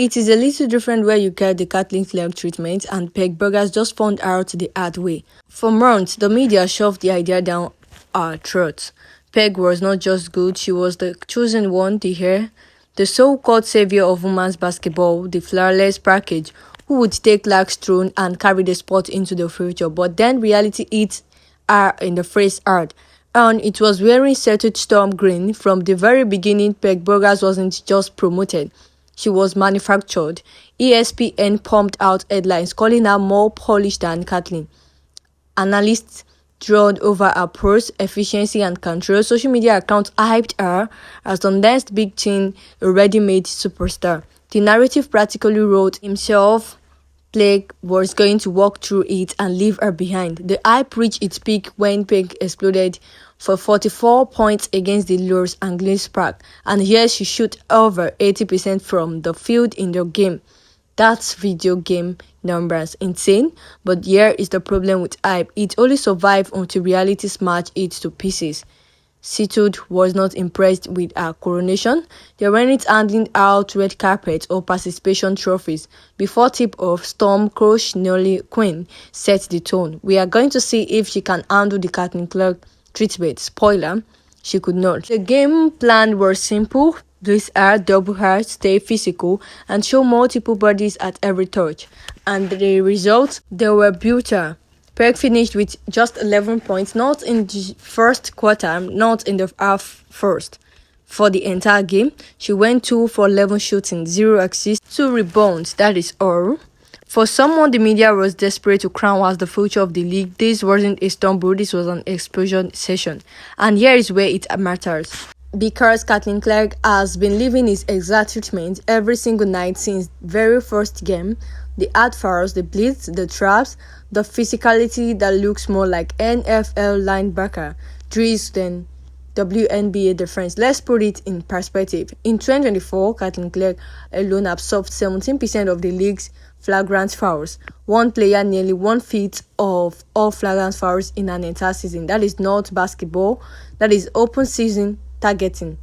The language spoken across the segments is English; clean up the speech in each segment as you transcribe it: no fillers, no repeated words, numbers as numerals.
It is a little different where you get the Kathleen Clark treatment, and Paige Bueckers just found out the hard way. For months, the media shoved the idea down our throats. Paige was not just good, she was the chosen one, the heir, the so-called savior of women's basketball, the flawless package, who would take Clark's throne and carry the sport into the future. But then reality hit her in the face hard. And it was wearing settled storm green. From the very beginning, Paige Bueckers wasn't just promoted, she was manufactured. ESPN pumped out headlines calling her more polished than Kathleen. Analysts drawled over her pros, efficiency, and control. Social media accounts hyped her as the next big thing, a ready-made superstar. The narrative practically wrote himself. Paige was going to walk through it and leave her behind. The hype reached its peak when Paige exploded for 44 points against the Los Angeles Sparks, and here she shot over 80% from the field in the game. That's video game numbers, insane, but here is the problem with hype. It only survived until reality smashed it to pieces. Seatud was not impressed with her coronation. They weren't handing out red carpet or participation trophies. Before tip-off, Storm coach Nolly Quinn set the tone. We are going to see if she can handle the Kathleen Clark treatment. Spoiler, she could not. The game plan was simple. Blitz her, double her, stay physical, and show multiple bodies at every touch. And the results, they were brutal. Paige finished with just 11 points, not in the first quarter, not in the half first. For the entire game, she went 2 for 11 shooting, 0 assists, 2 rebounds, that is all. For someone the media was desperate to crown as the future of the league, this wasn't a stumble, this was an explosion session. And here is where it matters. Because Kathleen Clark has been living his exact treatment every single night since very first game. The hard fouls, the blitz, the traps, the physicality that looks more like NFL linebacker drills than WNBA defense. Let's put it in perspective. In 2024, Kathleen Clark alone absorbed 17% of the league's flagrant fouls. One player nearly 1/5 of all flagrant fouls in an entire season. That is not basketball. That is open season targeting.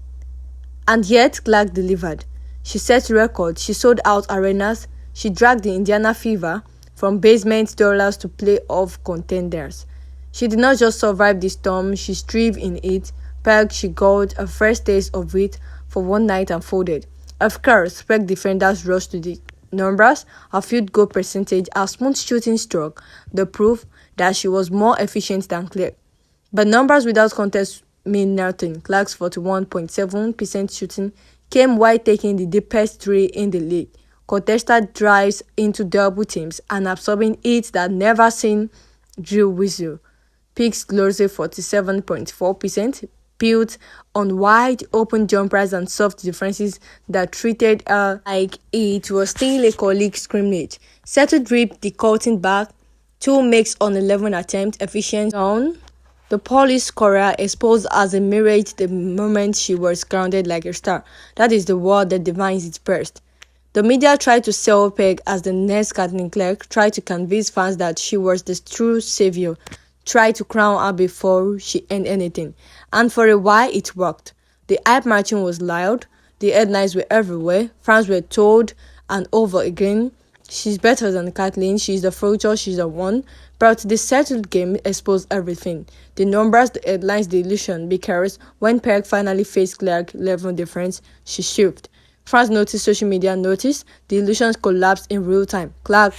And yet, Clark delivered. She set records. She sold out arenas. She dragged the Indiana Fever from basement dwellers to playoff contenders. She did not just survive the storm, she thrived in it. Paige, she got a first taste of it for one night and folded. Of course, Paige defenders rushed to the numbers, her field goal percentage, her smooth shooting stroke, the proof that she was more efficient than Clark. But numbers without contest mean nothing. Clark's 41.7% shooting came while taking the deepest 3 in the league. Contested drives into double teams and absorbing hits that never seen drill whistle. Paige closed 47.4%, built on wide open jumpers and soft defenses that treated her like it was still a colleague scrimmage. Settled drip, the cutting back, 2 makes on 11 attempts, efficient zone. The Polish scorer exposed as a mirage the moment she was grounded like a star. That is the word that defines its burst. The media tried to sell Paige as the next Kathleen Clark, tried to convince fans that she was the true savior, tried to crown her before she earned anything. And for a while, it worked. The hype machine was loud, the headlines were everywhere, fans were told and over again, she's better than Kathleen, she's the future, she's the one. But the settled game exposed everything. The numbers, the headlines, the illusion, because when Paige finally faced Clark level difference, she shifted. Fans noticed, social media noticed, the illusions collapsed in real time. Clark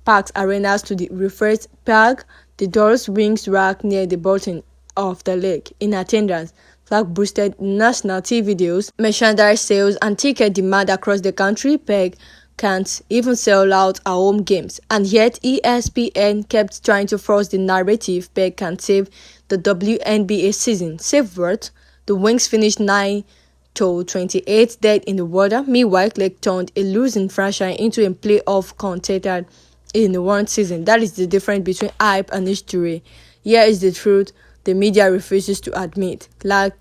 parks arenas to the refreshed Paige, the doors wings rack near the bottom of the lake. In attendance, Clark boosted national TV deals, merchandise sales, and ticket demand across the country. Paige can't even sell out her home games. And yet, ESPN kept trying to force the narrative Paige can save the WNBA season. Save what? The Wings finished 9-28 dead in the water. Meanwhile, Clark turned a losing franchise into a playoff contender in one season. That is the difference between hype and history. Here is the truth the media refuses to admit. Clark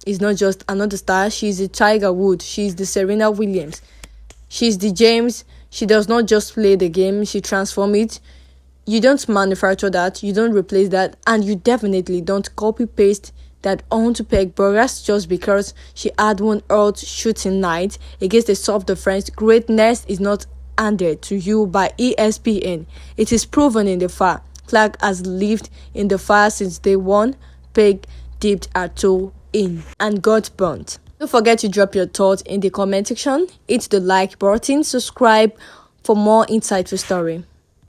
is not just another star, she is the Tiger Woods, she is the Serena Williams. She's the James. She does not just play the game, she transforms it. You don't manufacture that, you don't replace that, and you definitely don't copy-paste that owned Paige Bueckers just because she had one hot shooting night against a soft defense. Greatness is not handed to you by ESPN. It is proven in the fire. Clark has lived in the fire since day one. Paige dipped her toe in and got burnt. Don't forget to drop your thoughts in the comment section. Hit the like button, subscribe for more insightful story.